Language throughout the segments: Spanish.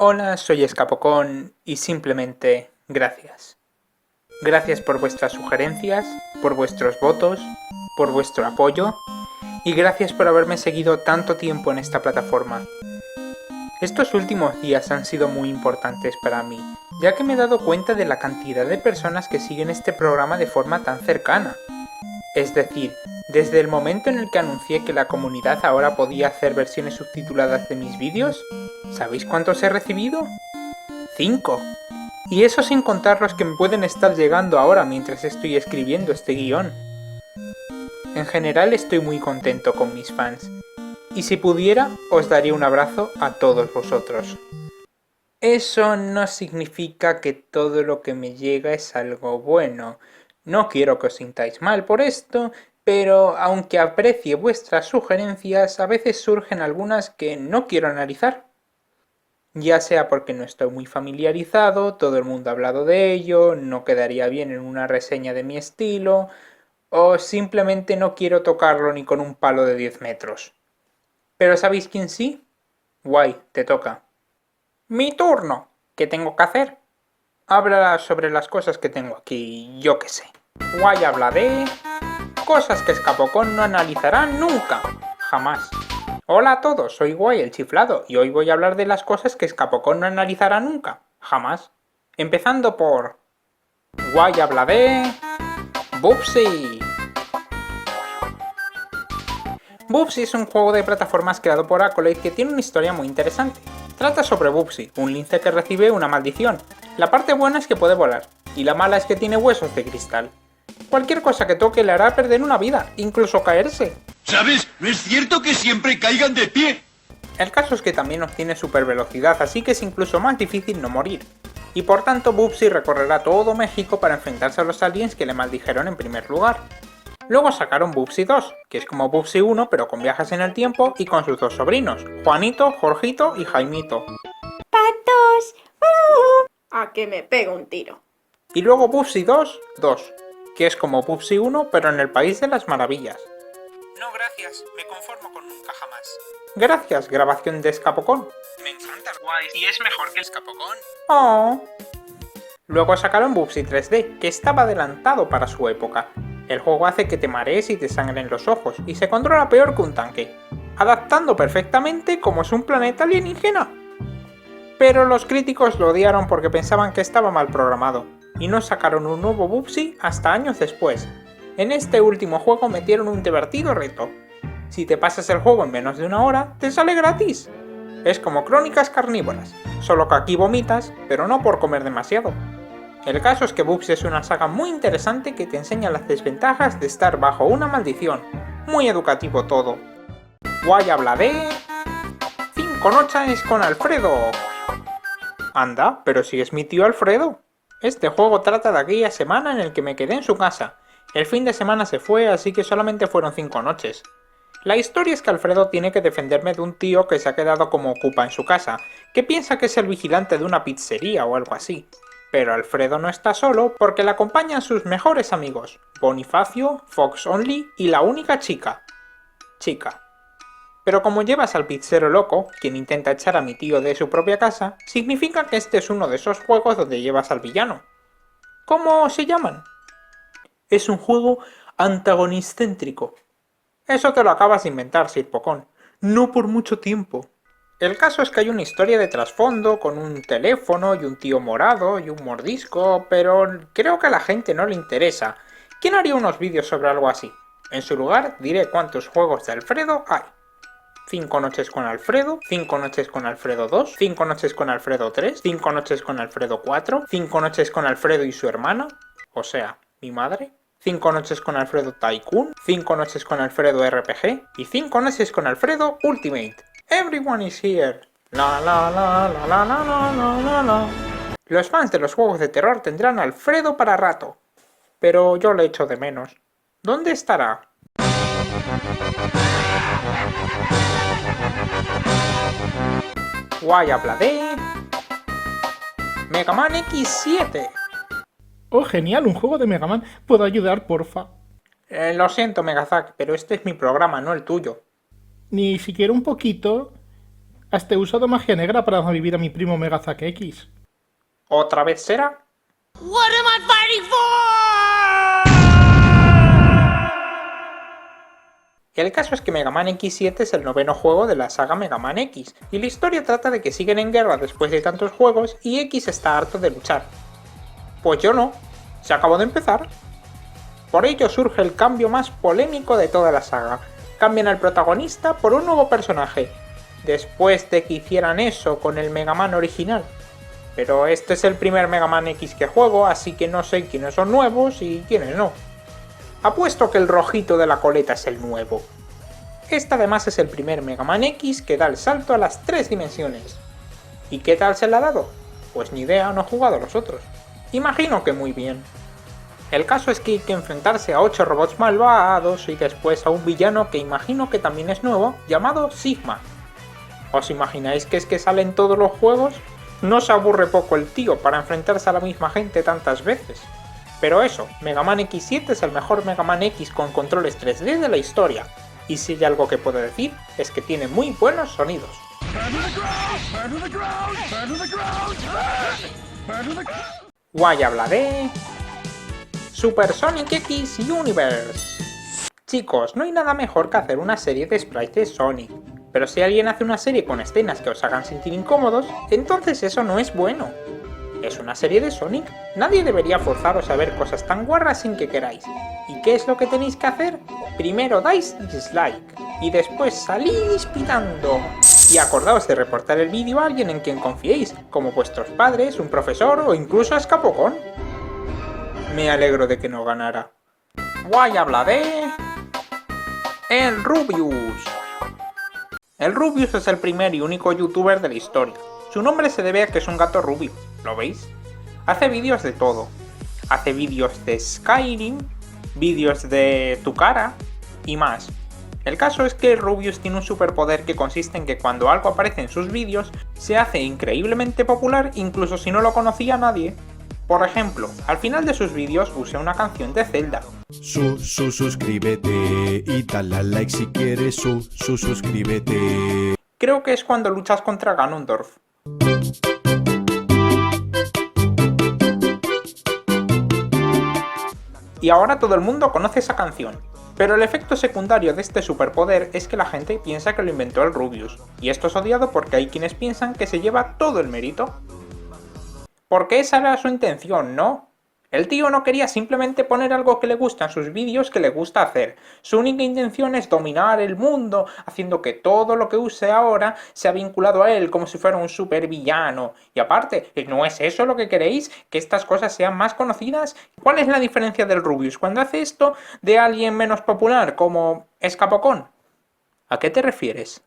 Hola, soy Escapocón y simplemente gracias. Gracias por vuestras sugerencias, por vuestros votos, por vuestro apoyo y gracias por haberme seguido tanto tiempo en esta plataforma. Estos últimos días han sido muy importantes para mí, ya que me he dado cuenta de la cantidad de personas que siguen este programa de forma tan cercana. Es decir, desde el momento en el que anuncié que la comunidad ahora podía hacer versiones subtituladas de mis vídeos, ¿sabéis cuántos he recibido? 5. Y eso sin contar los que me pueden estar llegando ahora mientras estoy escribiendo este guión. En general estoy muy contento con mis fans, y si pudiera os daría un abrazo a todos vosotros. Eso no significa que todo lo que me llega es algo bueno. No quiero que os sintáis mal por esto, pero aunque aprecie vuestras sugerencias, a veces surgen algunas que no quiero analizar. Ya sea porque no estoy muy familiarizado, todo el mundo ha hablado de ello, no quedaría bien en una reseña de mi estilo, o simplemente no quiero tocarlo ni con un palo de 10 metros. ¿Pero sabéis quién sí? Guay, te toca. Mi turno. ¿Qué tengo que hacer? Habla sobre las cosas que tengo aquí, yo qué sé. Guay habla de... cosas que Escapocón no analizará nunca. Jamás. Hola a todos, soy Guay el chiflado y hoy voy a hablar de las cosas que Escapocón no analizará nunca. Jamás. Empezando por... Guay habla de... Bubsy. Bubsy es un juego de plataformas creado por Accolade que tiene una historia muy interesante. Trata sobre Bubsy, un lince que recibe una maldición. La parte buena es que puede volar, y la mala es que tiene huesos de cristal. Cualquier cosa que toque le hará perder una vida, incluso caerse. ¿Sabes? No es cierto que siempre caigan de pie. El caso es que también obtiene super velocidad, así que es incluso más difícil no morir. Y por tanto Bubsy recorrerá todo México para enfrentarse a los aliens que le maldijeron en primer lugar. Luego sacaron Bubsy 2, que es como Bubsy 1 pero con viajes en el tiempo y con sus dos sobrinos, Juanito, Jorgito y Jaimito. ¡Patos! A que me pego un tiro. Y luego Bubsy 2, que es como Bubsy 1 pero en el País de las Maravillas. No gracias, me conformo con nunca jamás. Gracias, grabación de Escapocón. Me encanta Guay y es mejor que Escapocón. Oh. Luego sacaron Bubsy 3D, que estaba adelantado para su época. El juego hace que te marees y te sangren los ojos, y se controla peor que un tanque, adaptando perfectamente como es un planeta alienígena. Pero los críticos lo odiaron porque pensaban que estaba mal programado, y no sacaron un nuevo Bubsy hasta años después. En este último juego metieron un divertido reto. Si te pasas el juego en menos de una hora, te sale gratis. Es como Crónicas Carnívoras, solo que aquí vomitas, pero no por comer demasiado. El caso es que Bubsy es una saga muy interesante que te enseña las desventajas de estar bajo una maldición. Muy educativo todo. Guay habla de... 5 noches con Alfredo. Anda, pero si es mi tío Alfredo. Este juego trata de aquella semana en el que me quedé en su casa. El fin de semana se fue, así que solamente fueron 5 noches. La historia es que Alfredo tiene que defenderme de un tío que se ha quedado como ocupa en su casa, que piensa que es el vigilante de una pizzería o algo así. Pero Alfredo no está solo porque le acompañan sus mejores amigos, Bonifacio, Fox Only y la única chica. Pero como llevas al pizzero loco, quien intenta echar a mi tío de su propia casa, significa que este es uno de esos juegos donde llevas al villano. ¿Cómo se llaman? Es un juego antagoniscéntrico. Eso te lo acabas de inventar, Sir Pocón. No por mucho tiempo. El caso es que hay una historia de trasfondo con un teléfono y un tío morado y un mordisco, pero creo que a la gente no le interesa. ¿Quién haría unos vídeos sobre algo así? En su lugar diré cuántos juegos de Alfredo hay. 5 noches con Alfredo, 5 noches con Alfredo 2, 5 noches con Alfredo 3, 5 noches con Alfredo 4, 5 noches con Alfredo y su hermana, o sea, mi madre, 5 noches con Alfredo Tycoon, 5 noches con Alfredo RPG y 5 noches con Alfredo Ultimate. Everyone is here. La la la la la la la la la la. Los fans de los juegos de terror tendrán a Alfredo para rato, pero yo le echo de menos. ¿Dónde estará? Guay habla de... Mega Man X7. Oh, genial, un juego de Mega Man. ¿Puedo ayudar, porfa? Lo siento, Megazak, pero este es mi programa, no el tuyo. Ni siquiera un poquito. Hasta he usado magia negra para revivir a mi primo Megazak X. ¿Otra vez será? What am I fighting for? El caso es que Mega Man X7 es el noveno juego de la saga Mega Man X, y la historia trata de que siguen en guerra después de tantos juegos y X está harto de luchar. Pues yo no, se acabó de empezar. Por ello surge el cambio más polémico de toda la saga. Cambian al protagonista por un nuevo personaje, después de que hicieran eso con el Mega Man original. Pero este es el primer Mega Man X que juego, así que no sé quiénes son nuevos y quiénes no. Apuesto que el rojito de la coleta es el nuevo. Este además es el primer Mega Man X que da el salto a las 3 dimensiones. ¿Y qué tal se le ha dado? Pues ni idea, no he jugado a los otros. Imagino que muy bien. El caso es que hay que enfrentarse a 8 robots malvados y después a un villano que imagino que también es nuevo, llamado Sigma. ¿Os imagináis que es que sale en todos los juegos? ¿No se aburre poco el tío para enfrentarse a la misma gente tantas veces? Pero eso, Mega Man X7 es el mejor Mega Man X con controles 3D de la historia, y si hay algo que puedo decir es que tiene muy buenos sonidos. Guay hablaré... Super Sonic X Universe. Chicos, no hay nada mejor que hacer una serie de sprites de Sonic, pero si alguien hace una serie con escenas que os hagan sentir incómodos, entonces eso no es bueno. Es una serie de Sonic, nadie debería forzaros a ver cosas tan guarras sin que queráis. ¿Y qué es lo que tenéis que hacer? Primero dais dislike, y después salís pitando. Y acordaos de reportar el vídeo a alguien en quien confiéis, como vuestros padres, un profesor o incluso a Escapocón. Me alegro de que no ganara. Guay habla de... El Rubius. El Rubius es el primer y único youtuber de la historia. Su nombre se debe a que es un gato rubio, ¿lo veis? Hace vídeos de todo. Hace vídeos de Skyrim, vídeos de tu cara y más. El caso es que Rubius tiene un superpoder que consiste en que cuando algo aparece en sus vídeos, se hace increíblemente popular incluso si no lo conocía nadie. Por ejemplo, al final de sus vídeos usa una canción de Zelda. Suscríbete y dale a like si quieres suscríbete. Creo que es cuando luchas contra Ganondorf. Y ahora todo el mundo conoce esa canción. Pero el efecto secundario de este superpoder es que la gente piensa que lo inventó el Rubius. Y esto es odiado porque hay quienes piensan que se lleva todo el mérito. Porque esa era su intención, ¿no? El tío no quería simplemente poner algo que le gusta en sus vídeos que le gusta hacer. Su única intención es dominar el mundo, haciendo que todo lo que use ahora sea vinculado a él como si fuera un supervillano. Y aparte, ¿no es eso lo que queréis? ¿Que estas cosas sean más conocidas? ¿Cuál es la diferencia del Rubius cuando hace esto de alguien menos popular como Escapocón? ¿A qué te refieres?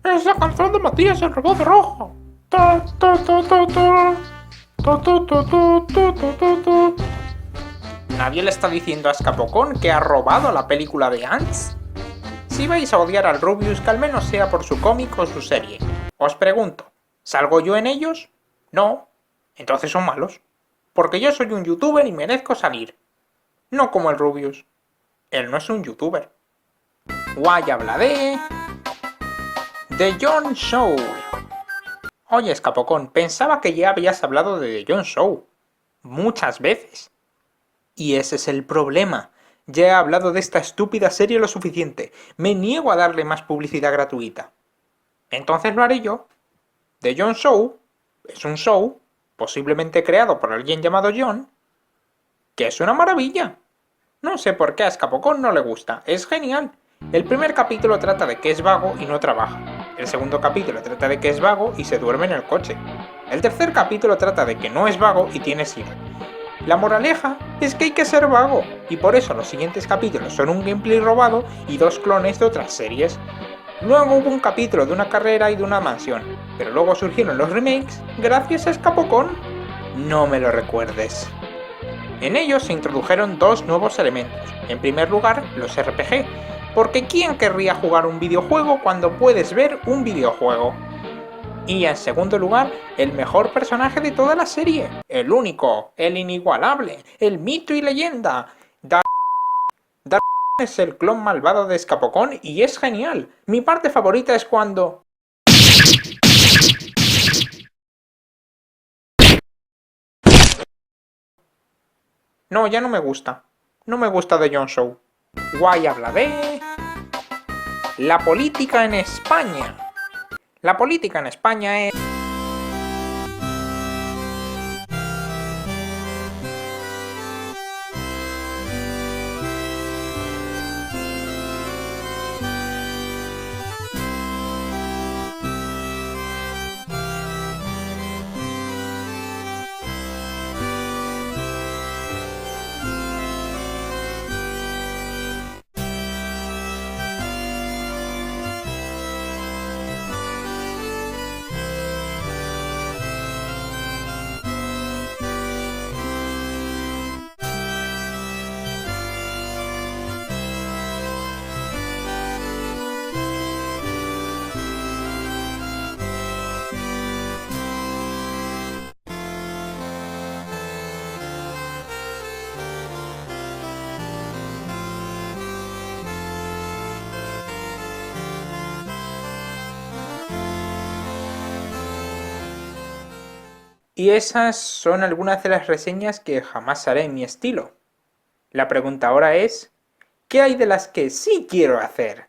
Es la canción de Matías el robot rojo. ¿Nadie le está diciendo a Escapocón que ha robado la película de Ants? Si vais a odiar al Rubius, que al menos sea por su cómic o su serie. Os pregunto, ¿salgo yo en ellos? No. Entonces son malos. Porque yo soy un youtuber y merezco salir. No como el Rubius. Él no es un youtuber. Guay habla de... The John Show. Oye, Escapocón, pensaba que ya habías hablado de The John Show. Muchas veces. Y ese es el problema. Ya he hablado de esta estúpida serie lo suficiente. Me niego a darle más publicidad gratuita. Entonces lo haré yo. The John Show es un show, posiblemente creado por alguien llamado John, que es una maravilla. No sé por qué a Escapocón no le gusta. Es genial. El primer capítulo trata de que es vago y no trabaja. El segundo capítulo trata de que es vago y se duerme en el coche. El tercer capítulo trata de que no es vago y tiene sida. La moraleja es que hay que ser vago, y por eso los siguientes capítulos son un gameplay robado y 2 clones de otras series. Luego hubo un capítulo de una carrera y de una mansión, pero luego surgieron los remakes gracias a Escapocón. No me lo recuerdes. En ellos se introdujeron 2 nuevos elementos. En primer lugar, los RPG, porque ¿quién querría jugar un videojuego cuando puedes ver un videojuego? Y en segundo lugar, el mejor personaje de toda la serie, el único, el inigualable, el mito y leyenda, Darth es el clon malvado de Escapocón y es genial. Mi parte favorita es cuando... No, ya no me gusta. No me gusta The Jon Show. Guay habla de... la política en España. La política en España es... Y esas son algunas de las reseñas que jamás haré en mi estilo. La pregunta ahora es, ¿qué hay de las que sí quiero hacer?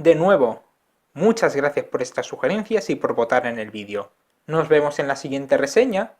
De nuevo, muchas gracias por estas sugerencias y por votar en el vídeo. Nos vemos en la siguiente reseña.